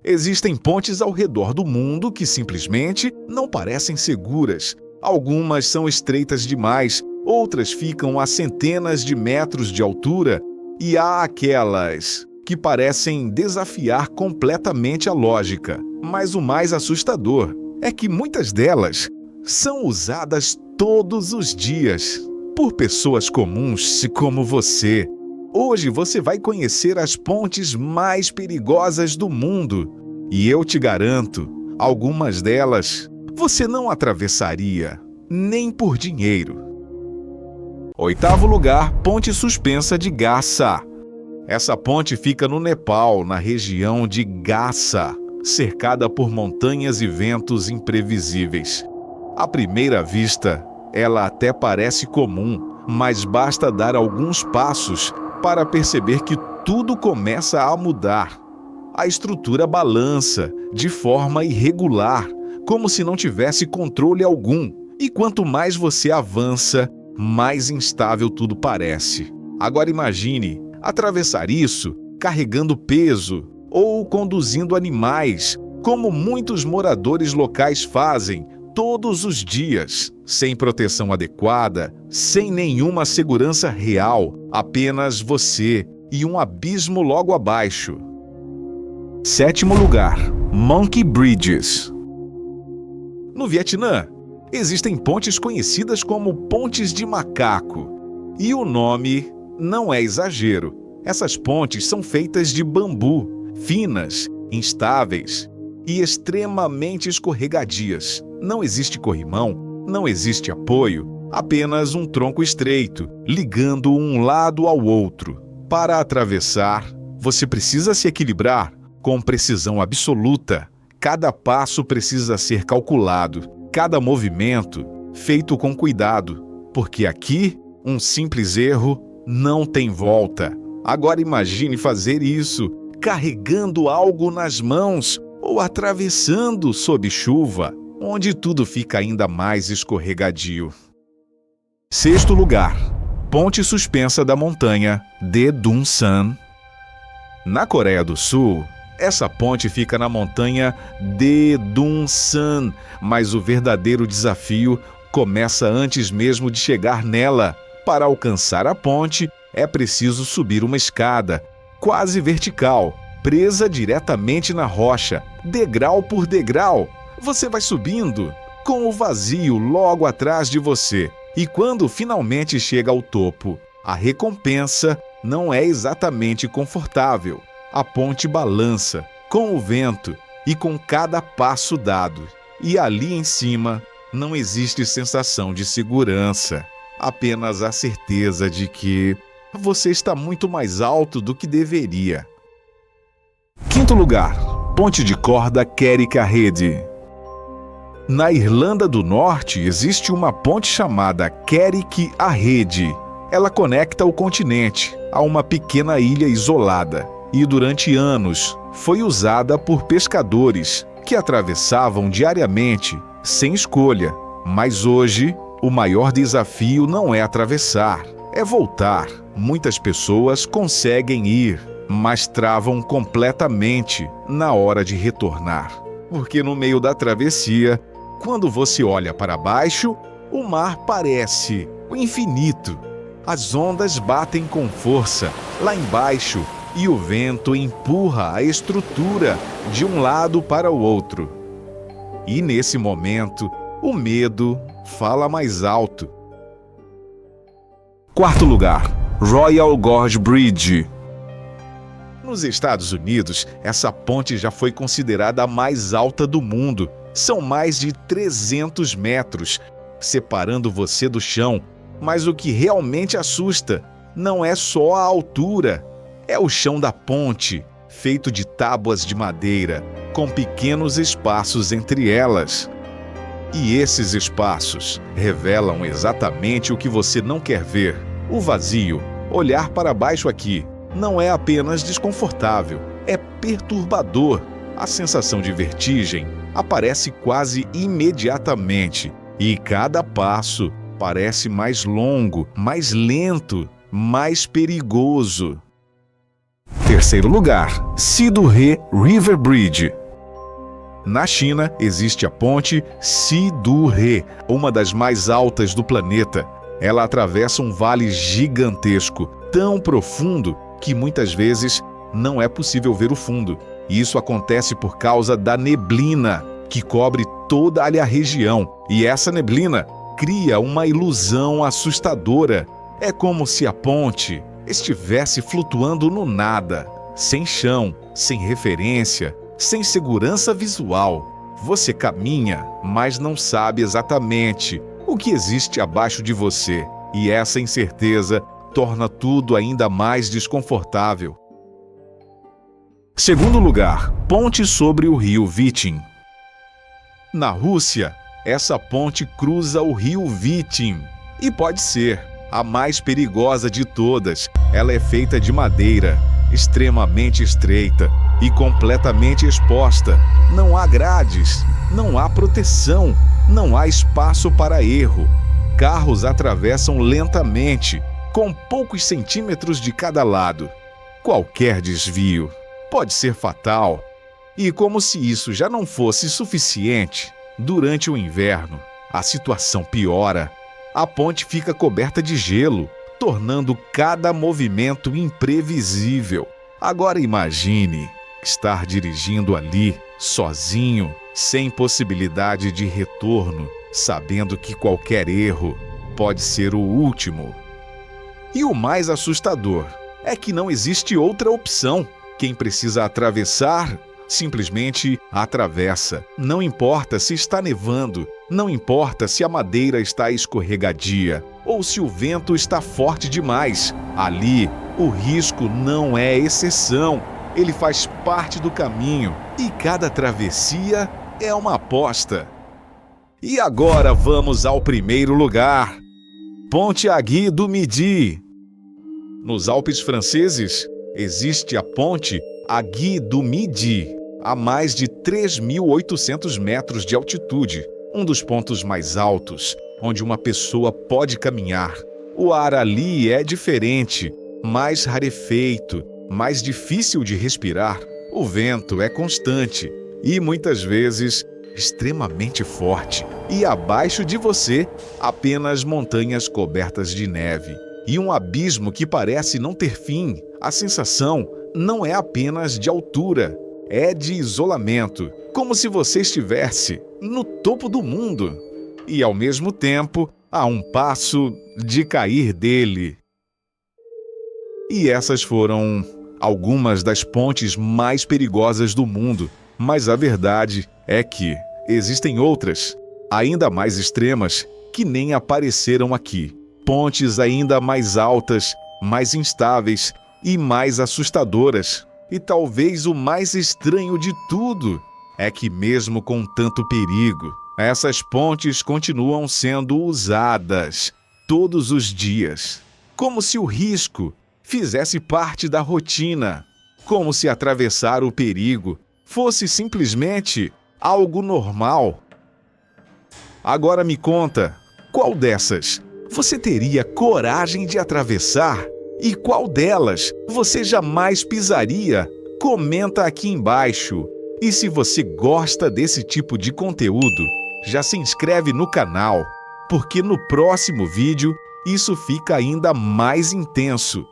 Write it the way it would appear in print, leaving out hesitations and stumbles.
Existem pontes ao redor do mundo que simplesmente não parecem seguras. Algumas são estreitas demais, outras ficam a centenas de metros de altura, e há aquelas que parecem desafiar completamente a lógica. Mas o mais assustador é que muitas delas são usadas todos os dias por pessoas comuns como você. Hoje você vai conhecer as pontes mais perigosas do mundo. E eu te garanto, algumas delas você não atravessaria, nem por dinheiro. 8º lugar, ponte suspensa de Gaza. Essa ponte fica no Nepal, na região de Gaza, cercada por montanhas e ventos imprevisíveis. À primeira vista, ela até parece comum, mas basta dar alguns passos para perceber que tudo começa a mudar. A estrutura balança de forma irregular, como se não tivesse controle algum. E quanto mais você avança, mais instável tudo parece. Agora imagine atravessar isso carregando peso ou conduzindo animais, como muitos moradores locais fazem todos os dias, sem proteção adequada, sem nenhuma segurança real, apenas você e um abismo logo abaixo. 7º lugar, Monkey Bridges. No Vietnã, existem pontes conhecidas como pontes de macaco. E o nome não é exagero. Essas pontes são feitas de bambu, finas, instáveis e extremamente escorregadias. Não existe corrimão, não existe apoio, apenas um tronco estreito, ligando um lado ao outro. Para atravessar, você precisa se equilibrar com precisão absoluta. Cada passo precisa ser calculado, cada movimento feito com cuidado, porque aqui um simples erro não tem volta. Agora imagine fazer isso carregando algo nas mãos ou atravessando sob chuva, onde tudo fica ainda mais escorregadio. 6º lugar, ponte suspensa da montanha de Dunsan. Na Coreia do Sul, essa ponte fica na montanha de Dunsan, mas o verdadeiro desafio começa antes mesmo de chegar nela. Para alcançar a ponte, é preciso subir uma escada, quase vertical, presa diretamente na rocha, degrau por degrau. Você vai subindo, com o vazio logo atrás de você. E quando finalmente chega ao topo, a recompensa não é exatamente confortável. A ponte balança, com o vento e com cada passo dado. E ali em cima, não existe sensação de segurança. Apenas a certeza de que você está muito mais alto do que deveria. 5º lugar, ponte de corda Kerry-Carredi. Na Irlanda do Norte existe uma ponte chamada Kerry-Carredi. Ela conecta o continente a uma pequena ilha isolada e durante anos foi usada por pescadores que atravessavam diariamente sem escolha. Mas hoje, o maior desafio não é atravessar, é voltar. Muitas pessoas conseguem ir, mas travam completamente na hora de retornar. Porque no meio da travessia, quando você olha para baixo, o mar parece o infinito. As ondas batem com força lá embaixo e o vento empurra a estrutura de um lado para o outro. E nesse momento, o medo fala mais alto. 4º lugar, Royal Gorge Bridge. Nos Estados Unidos, essa ponte já foi considerada a mais alta do mundo. São mais de 300 metros, separando você do chão. Mas o que realmente assusta não é só a altura, é o chão da ponte, feito de tábuas de madeira, com pequenos espaços entre elas. E esses espaços revelam exatamente o que você não quer ver. O vazio. Olhar para baixo aqui não é apenas desconfortável, é perturbador. A sensação de vertigem aparece quase imediatamente e cada passo parece mais longo, mais lento, mais perigoso. Terceiro lugar, Sidu-He River Bridge. Na China, existe a ponte Sidu-He, uma das mais altas do planeta. Ela atravessa um vale gigantesco, tão profundo que muitas vezes não é possível ver o fundo. E isso acontece por causa da neblina, que cobre toda ali a região. E essa neblina cria uma ilusão assustadora. É como se a ponte estivesse flutuando no nada, sem chão, sem referência, sem segurança visual. Você caminha, mas não sabe exatamente o que existe abaixo de você. E essa incerteza torna tudo ainda mais desconfortável. Segundo lugar, ponte sobre o rio Vitim. Na Rússia, essa ponte cruza o rio Vitim e pode ser a mais perigosa de todas. Ela é feita de madeira, extremamente estreita e completamente exposta. Não há grades, não há proteção, não há espaço para erro. Carros atravessam lentamente, com poucos centímetros de cada lado. Qualquer desvio pode ser fatal. E como se isso já não fosse suficiente, durante o inverno, a situação piora. A ponte fica coberta de gelo, tornando cada movimento imprevisível. Agora imagine estar dirigindo ali, sozinho, sem possibilidade de retorno, sabendo que qualquer erro pode ser o último. E o mais assustador é que não existe outra opção. Quem precisa atravessar, simplesmente atravessa. Não importa se está nevando, não importa se a madeira está escorregadia ou se o vento está forte demais. Ali, o risco não é exceção. Ele faz parte do caminho e cada travessia é uma aposta. E agora vamos ao primeiro lugar. Ponte Agui du Midi. Nos Alpes franceses, existe a ponte Agui du Midi, a mais de 3.800 metros de altitude, um dos pontos mais altos, onde uma pessoa pode caminhar. O ar ali é diferente, mais rarefeito, mais difícil de respirar. O vento é constante e, muitas vezes, extremamente forte. E abaixo de você, apenas montanhas cobertas de neve. E um abismo que parece não ter fim. A sensação não é apenas de altura, é de isolamento, como se você estivesse no topo do mundo e, ao mesmo tempo, a um passo de cair dele. E essas foram algumas das pontes mais perigosas do mundo, mas a verdade é que existem outras, ainda mais extremas, que nem apareceram aqui. Pontes ainda mais altas, mais instáveis e mais assustadoras. E talvez o mais estranho de tudo é que, mesmo com tanto perigo, essas pontes continuam sendo usadas todos os dias, como se o risco fizesse parte da rotina, como se atravessar o perigo fosse simplesmente algo normal. Agora me conta, qual dessas você teria coragem de atravessar? E qual delas você jamais pisaria? Comenta aqui embaixo. E se você gosta desse tipo de conteúdo, já se inscreve no canal, porque no próximo vídeo isso fica ainda mais intenso.